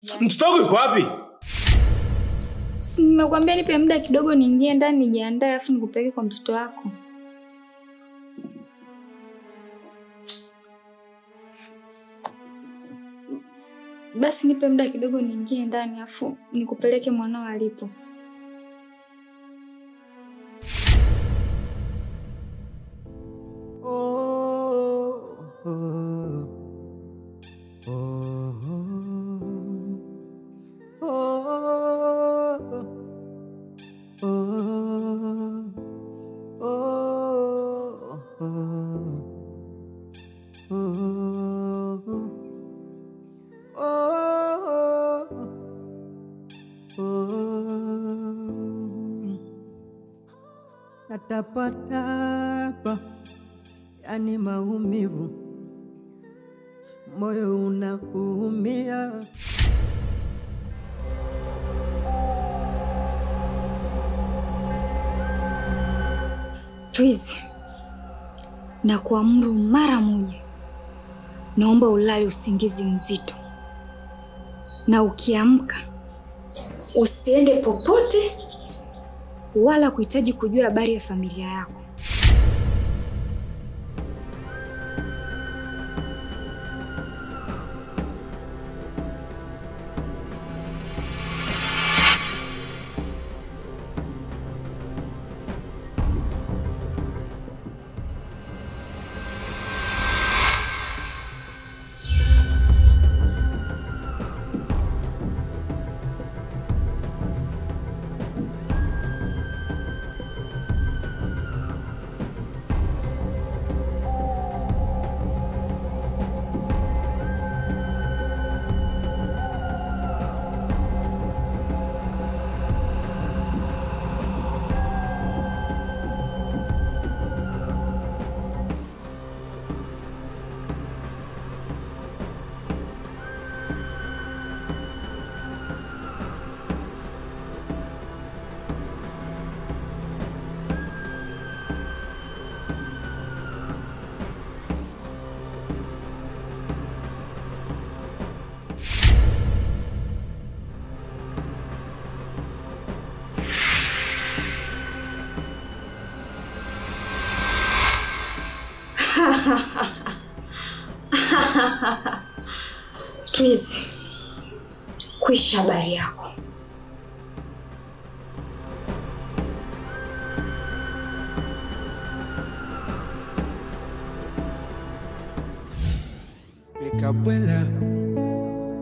Mtoto wangu yuko wapi? Nimekwambia nipe muda kidogo niingie ndani nijiandae afu nikupeleke kwa mtoto wako. Basi nipe muda kidogo niingie ndani afu nikupeleke mwanao alipo. Natapatapa, yani maumivu, moyo unaumia. Twizy, na kuamuru mara moja, naomba ulale usingizi mzito. Na ukiamka usiende popote wala kuhitaji kujua habari ya familia yako. Twizy, kwisha habari yako. Mikabwela,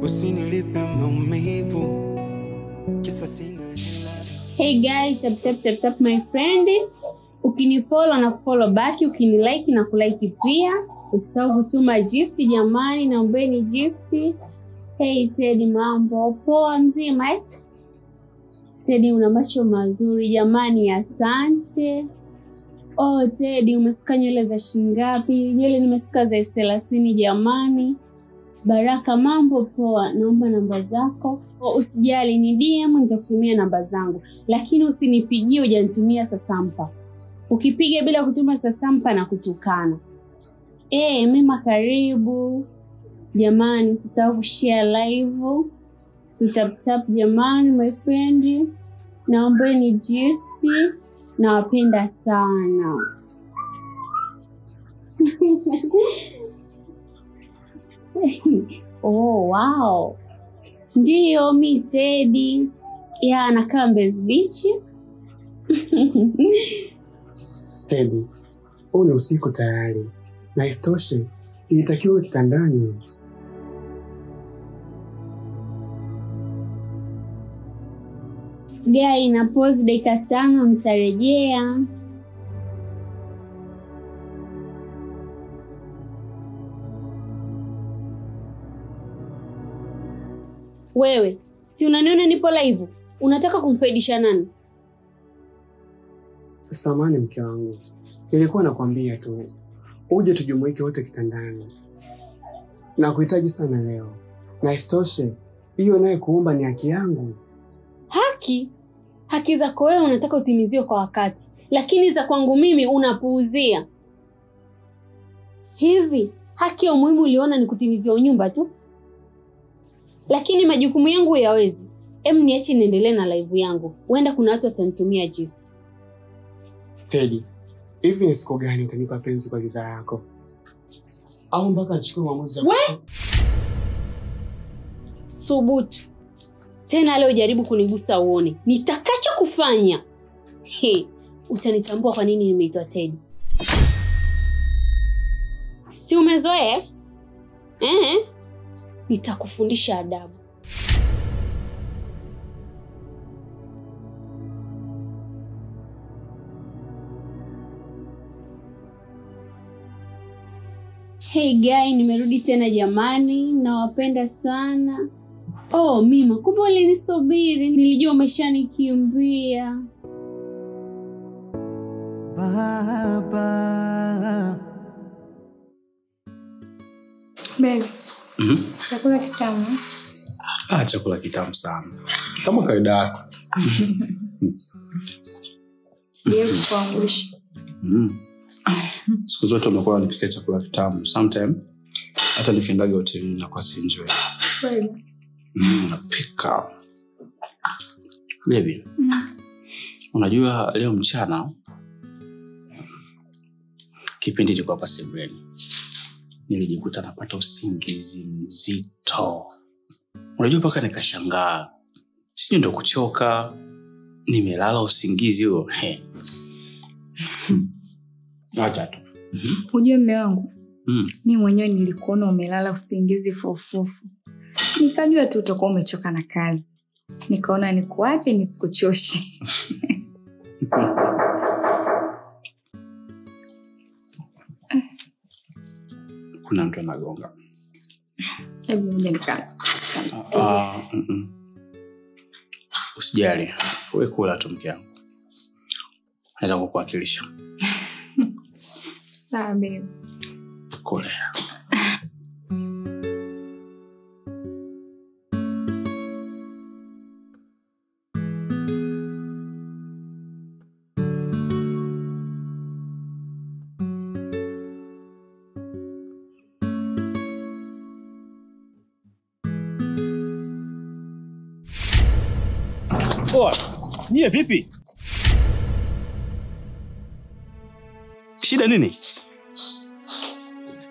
usinilipe maumivu, kisa sina hela. Hey guys, tap my friend. Ukinifollow na kufollow back, ukinilike na kulike pia. Usisahau kutuma gift jamani, naombeni gift. Hey Teddy, mambo poa mzima eh? Teddy una macho mazuri jamani, asante. Oh Teddy, umesuka nywele za shingapi? Nywele nimesuka za 30 jamani. Baraka, mambo poa, naomba namba zako. Usijali, ni DM nitakutumia namba zangu, lakini usinipigie hujanitumia sasampa. Ukipiga bila kutuma sasampa na kutukana. Mema karibu. Jamani, sisahau kushare live. Tutap jamani my friend. Naombeni gift. Nawapenda sana. Oh wow. Ndio mi Teddy. Nakaa Mbezi Beach. Teddy, huu ni usiku tayari. Na isitoshe, ilitakiwa kitandani. Gari na pause dakika 5 mtarejea. Wewe, si unaniona nipo live? Unataka kumfaidisha nani? Samahani mke wangu. Nilikuwa nakwambia tu uje tujumuike wote kitandani. Na kuhitaji sana leo. Na isitoshe, hiyo naye kuomba ni haki yangu. Haki? Haki zako wewe unataka utimiziwe kwa wakati, lakini za kwangu mimi unapuuzia. Hivi haki ya muhimu uliona ni kutimizia nyumba tu? Lakini majukumu yangu hayawezi. Niache niendelee na live yangu. Huenda kuna watu watanitumia gift. Teddy, hivi ni siku gani utanipa penzi kwa giza yako? Au mpaka achukue maamuzi yako? Subutu. Tena leo jaribu kunigusa uone. Nitakacho kufanya. Utanitambua kwa nini nimeitwa Teddy. Si umezoea? Nitakufundisha adabu. Hey guy, nimerudi tena jamani, nawapenda sana. Mima, kumbe ulinisubiri, nilijua umeshanikimbia. Baba. Baby. Chakula kitamu. Chakula kitamu sana. Kama kawaida yako. Sije kuangusha. Siku zote umekuwa unipikia chakula kitamu. Sometime hata nikiendaga hotelini na kwa enjoy. Kweli. Napika. Baby. Unajua leo mchana kipindi nilikuwa hapa sebuleni, nilijikuta napata usingizi mzito. Unajua mpaka nikashangaa. Sijui ndo kuchoka, nimelala usingizi huo. Acha tu. Unajua mume wangu? Mimi mwenyewe nilikuona umelala usingizi fofufu. Nikajua tu utakuwa umechoka na kazi. Nikaona nikuache nisikuchoshe. Kuna mtu anagonga. Hebu ngoja nikaa. Usijali. Wewe kula tu mke wangu. Naenda kukuwakilisha. Sawa baby. Kule. Nyie vipi? Shida nini?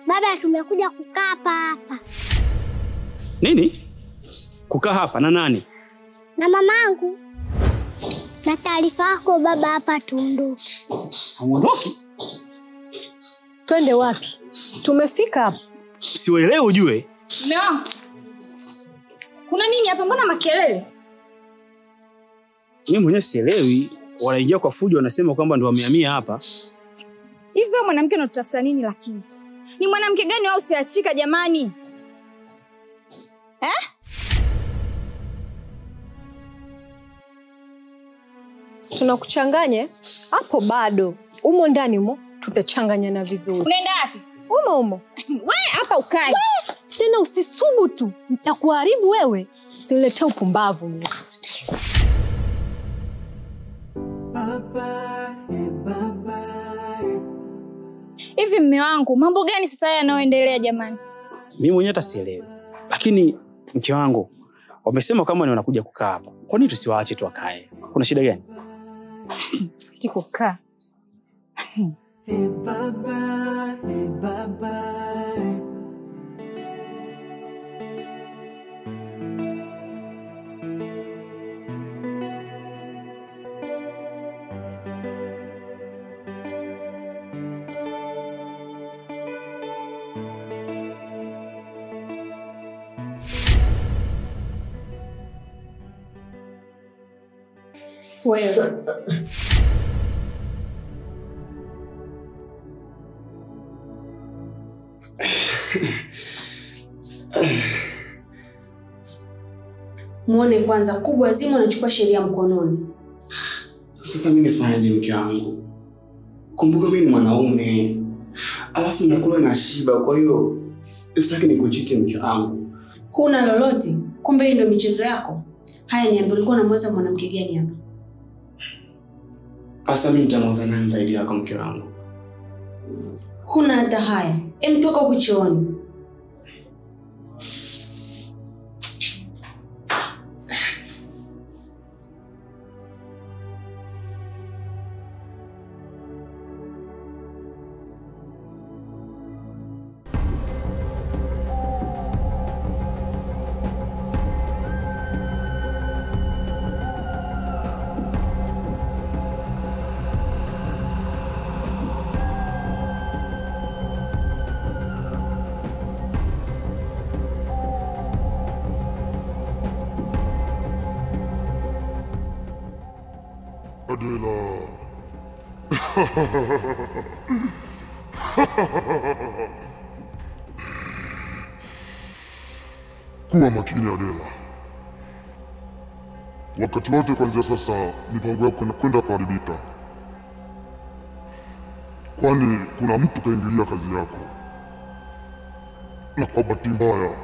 Baba, tumekuja kukaa hapa. Nini? Kukaa hapa na nani? Na mamangu. Na taarifa yako baba, hapa tuondoke. Hamuondoki? Twende wapi? Tumefika hapa. Siwaelewi ujue. No. Kuna nini hapa? Mbona makelele? Mimi mwenyewe sielewi. Wanaingia kwa fujo wanasema kwamba ndio wamehamia hapa. Hivyo mwanamke unatutafuta nini lakini? Ni mwanamke gani wao usiachika jamani? Tunakuchanganya hapo bado. Umo ndani umo tutachanganyana vizuri. Unaenda wapi? Umo. Wewe hapa ukae. Tena usisubutu. Nitakuharibu wewe. Usilete upumbavu mimi. Hivi mume wangu, mambo gani sasa yanayoendelea jamani? Mimi mwenyewe hata sielewi. Lakini mke wangu wamesema kama ni wanakuja kukaa hapa. Kwa nini tusiwaache tu wakae? Kuna shida gani? Tikukaa. Baba. Wewe. Muone kwanza kubwa zima unachukua sheria mkononi. Sasa mimi nifanyaje mke wangu? Kumbuka mimi ni mwanaume. Alafu nakula na shiba, kwa hiyo sitaki nikuchite mke wangu. Huna lolote? Kumbe hii ndio michezo yako? Haya, niambie ulikuwa unamwaza mwanamke gani hapa? Sasa mimi nitamwaza nani zaidi yako mke wangu? Huna hata haya. Toka huko chooni. Adela. Kuwa makini Adela. Wakati wote kuanzia sasa mipango yako kwenda kuharibika. Kwani kuna mtu kaingilia kazi yako. Na kwa bahati mbaya,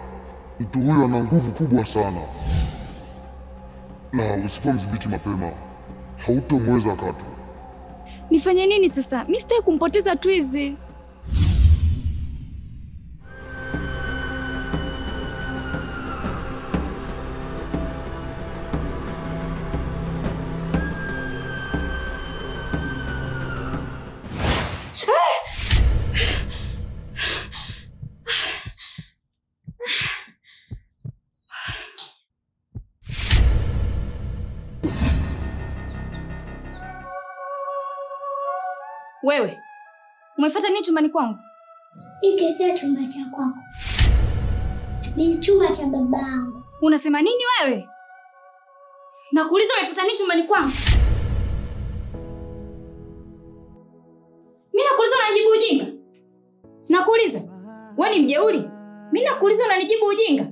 mtu huyo ana nguvu kubwa sana. Na usipomdhibiti mapema, hautomweza katu. Nifanye nini sasa? Mimi sitaki kumpoteza Twizy. Wewe, umefuata nini chumbani kwangu? Hiki sio chumba cha kwako. Ni chumba cha babangu. Unasema nini wewe? Nakuuliza umefuata nini chumbani kwangu? Mimi nakuuliza unanijibu ujinga? Sinakuuliza. Wewe ni mjeuri? Mimi nakuuliza unanijibu ujinga?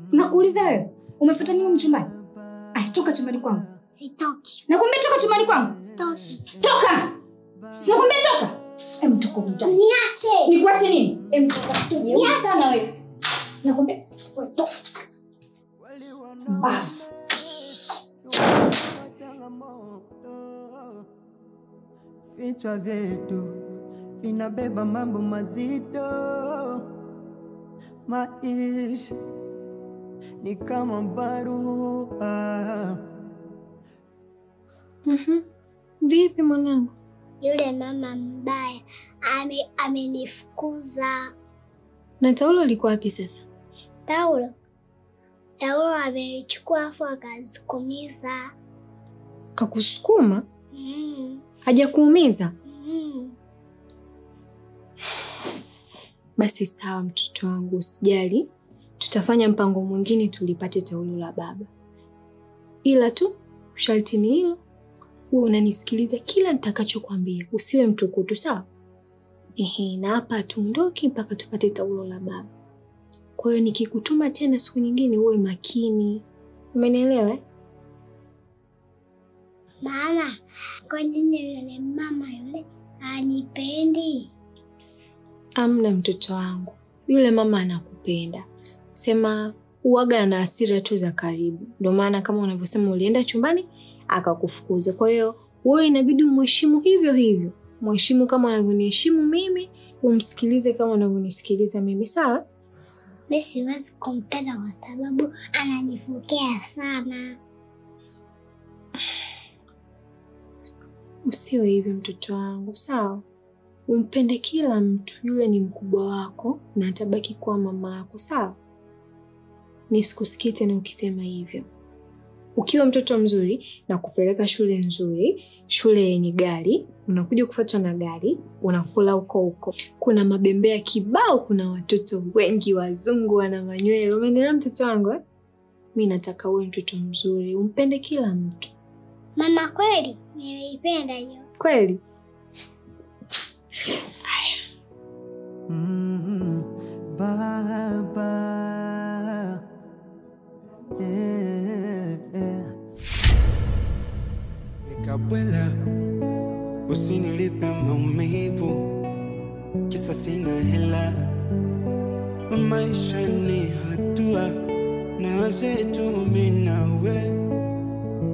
Sinakuuliza wewe. Umefuata nini chumbani? Toka chumbani kwangu. Sitoki. Nakwambia toka chumbani kwangu. Sitoki. Toka! Sinakwambia toka. Toka mtani. Niache. Nikuache nini? Toka. Niache sana wewe. Nakwambia toka. Vichwa vyetu vinabeba mambo mazito. Maisha ni kama barua. Vipi mwanangu? Yule mama mbaya amenifukuza. Na Taulo alikuwa wapi sasa? Taulo amechukua afu akanisukumiza. Kakusukuma? Hajakuumiza? Basi sawa mtoto wangu, usijali. Tutafanya mpango mwingine tulipate Taulo la baba. Ila tu sharti ni hilo. Wewe unanisikiliza kila nitakachokuambia. Usiwe mtukutu, sawa? Na hapa tuondoki mpaka tupate Taulo la baba. Kwa hiyo nikikutuma tena siku nyingine uwe makini. Umenielewa? Mama, kwa nini yule mama yule anipendi? Amna mtoto wangu. Yule mama anakupenda. Sema uwaga ana hasira tu za karibu. Ndio maana kama unavyosema ulienda chumbani akakufukuza. Kwa hiyo wewe inabidi umheshimu hivyo hivyo. Mheshimu kama unavyoniheshimu mimi, umsikilize kama unavyonisikiliza mimi, sawa? Mimi siwezi kumpenda kwa sababu ananifokea sana. Usiwe hivyo mtoto wangu, sawa? Umpende kila mtu, yule ni mkubwa wako na atabaki kuwa mama yako, sawa? Nisikusikie tena ukisema hivyo. Ukiwa mtoto mzuri na kupeleka shule nzuri, shule yenye gari, unakuja kufuatwa na gari, unakula huko. Kuna mabembea kibao, kuna watoto wengi wazungu wana manywele. Umeelewa mtoto wangu? Mimi nataka uwe mtoto mzuri, umpende kila mtu. Mama kweli, nimeipenda hiyo. Kweli? Baba. Nikabwela usinilipe maumivu kisa sina hela. Maisha ni hatua na zetu mimi nawe,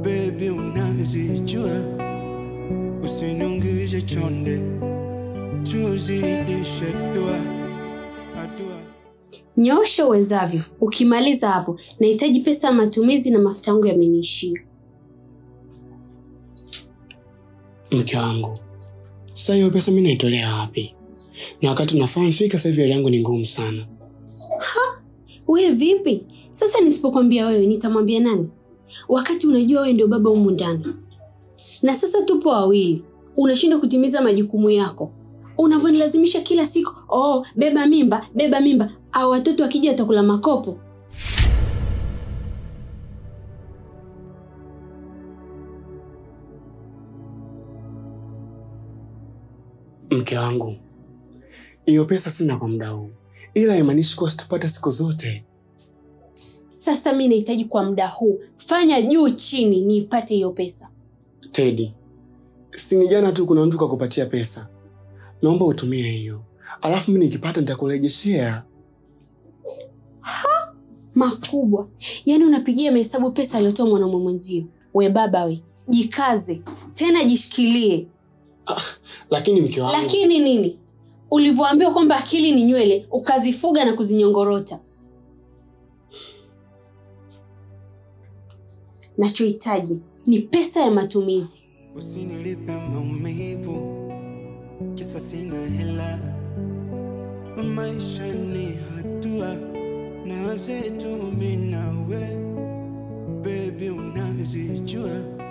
baby unazijua. Usiniungishe chonde tuzidishe dua. Nyoosha uwezavyo. Ukimaliza hapo, nahitaji pesa ya matumizi na mafuta yangu yameniishia. Mke wangu, sasa hiyo pesa mimi naitolea wapi? Na wakati nafahamu fika sasa hivi hali yangu ni ngumu sana. Wewe vipi? Sasa nisipokuambia wewe nitamwambia nani? Wakati unajua wewe ndio baba humu ndani. Na sasa tupo wawili. Unashinda kutimiza majukumu yako. Unavyonilazimisha kila siku, beba mimba, au watoto wakija atakula makopo. Mke wangu, hiyo pesa sina kwa muda huu, ila haimaanishi kuwa sitapata siku zote. Sasa mimi nahitaji kwa muda huu. Fanya juu chini niipate hiyo pesa. Teddy, si ni jana tu kuna mtu kakupatia pesa. Naomba utumie hiyo. Alafu mimi nikipata nitakurejeshea. Makubwa. Yaani unapigia mahesabu pesa aliyotoa mwanamume mwenzio. We baba we, jikaze. Tena jishikilie. Lakini mke wangu. Lakini nini? Ulivyoambiwa kwamba akili ni nywele, ukazifuga na kuzinyongorota. Nachohitaji ni pesa ya matumizi. Usinilipe maumivu, kisa sina hela. Maisha ni hatua na zetu mimi nawe, baby unazijua.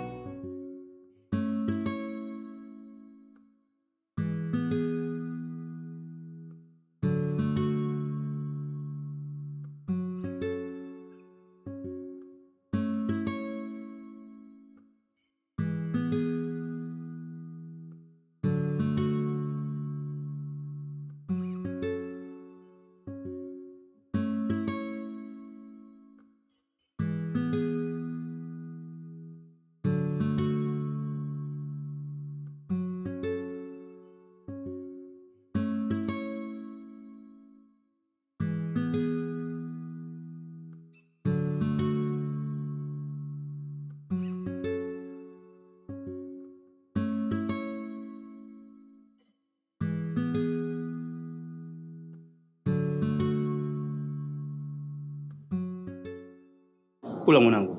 Kula mwanangu.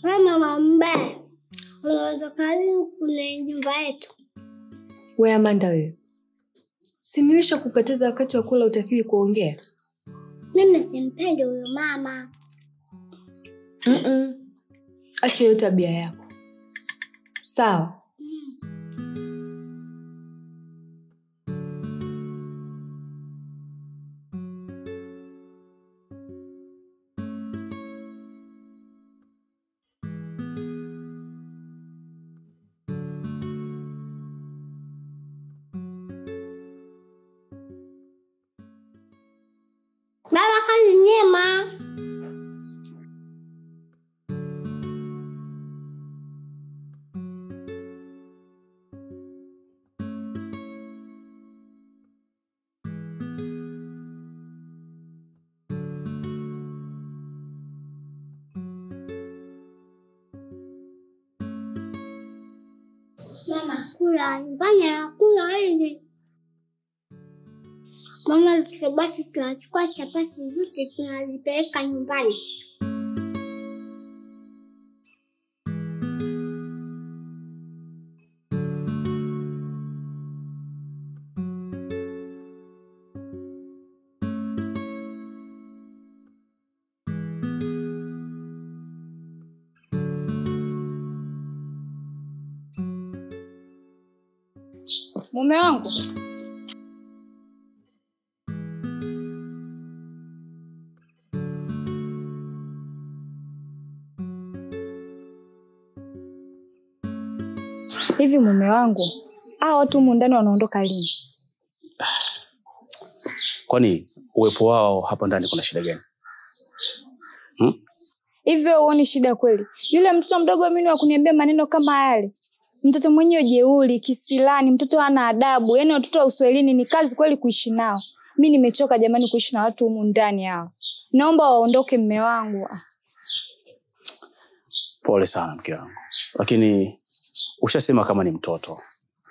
Mama mbaya, unaweza karibu kuna nyumba yetu. We Amanda wewe. Si nilisha kukataza wakati wa kula utakiwi kuongea? Mimi simpendi huyo mama. Acha hiyo tabia yako. Sawa. Baba kazi njema. Mama kula, nyumbani kula hivi. Mama zikibaki tunachukua chapati zote tunazipeleka nyumbani. Mume wangu. Hivi mume wangu, hao watu humu ndani wanaondoka lini? Kwani uwepo wao hapa ndani kuna shida gani? Hivyo huoni shida kweli? Yule mtoto mdogo mimi wa kuniambia maneno kama yale. Mtoto mwenyewe jeuri, kisilani, mtoto hana adabu. Yaani watoto wa Uswahilini ni kazi kweli kuishi nao. Mimi nimechoka jamani kuishi na watu humu ndani hao. Naomba waondoke mume wangu. Pole sana mke wangu. Lakini ushasema kama ni mtoto.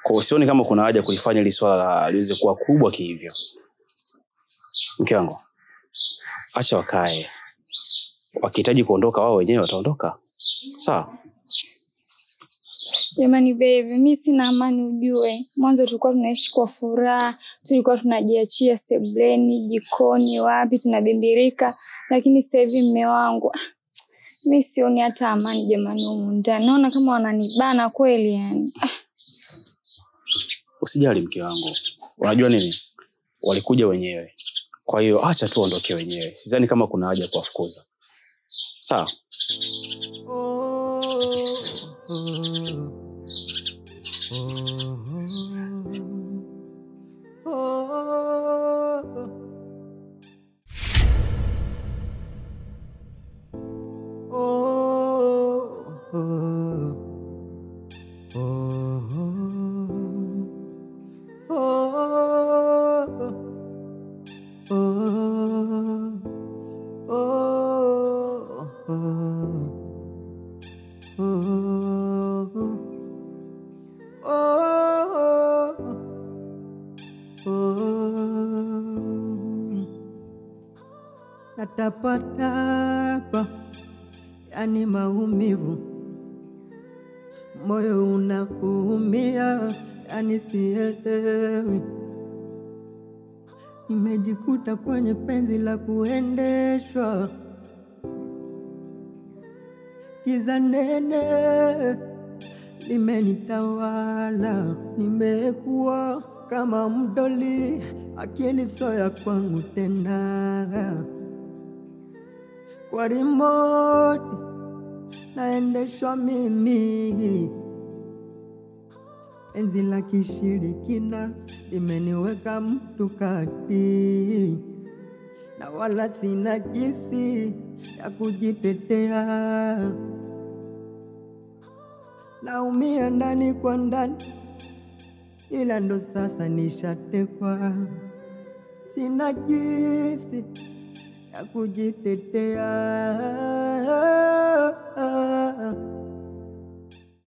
Kwa usioni kama kuna haja kulifanya hili swala liweze kuwa kubwa kihivyo. Mke wangu, acha wakae. Wakihitaji kuondoka wao wenyewe wataondoka. Sawa? Jamani baby, mimi sina amani ujue. Mwanzo tulikuwa tunaishi kwa furaha, tulikuwa tunajiachia sebleni, jikoni, wapi tunabimbirika, lakini sasa hivi mume wangu Mimi sioni hata amani jamani humu ndani. Naona kama wananibana kweli yani. Usijali mke wangu. Unajua nini? Walikuja wenyewe. Kwa hiyo acha tu waondoke wenyewe. Sidhani kama kuna haja kuwafukuza. Sawa? Natapatapa, yani maumivu, moyo unaumia, yani sielewi. Nimejikuta kwenye penzi la kuendeshwa, giza nene limenitawala. Nimekuwa kama mdoli, akili soya kwangu tena. Kwa remote naendeshwa mimi, penzi la kishirikina limeniweka mtu kati, na wala sina jinsi ya kujitetea. Naumia ndani kwa ndani, ila ndo sasa nishatekwa, sina jinsi ya kujitetea.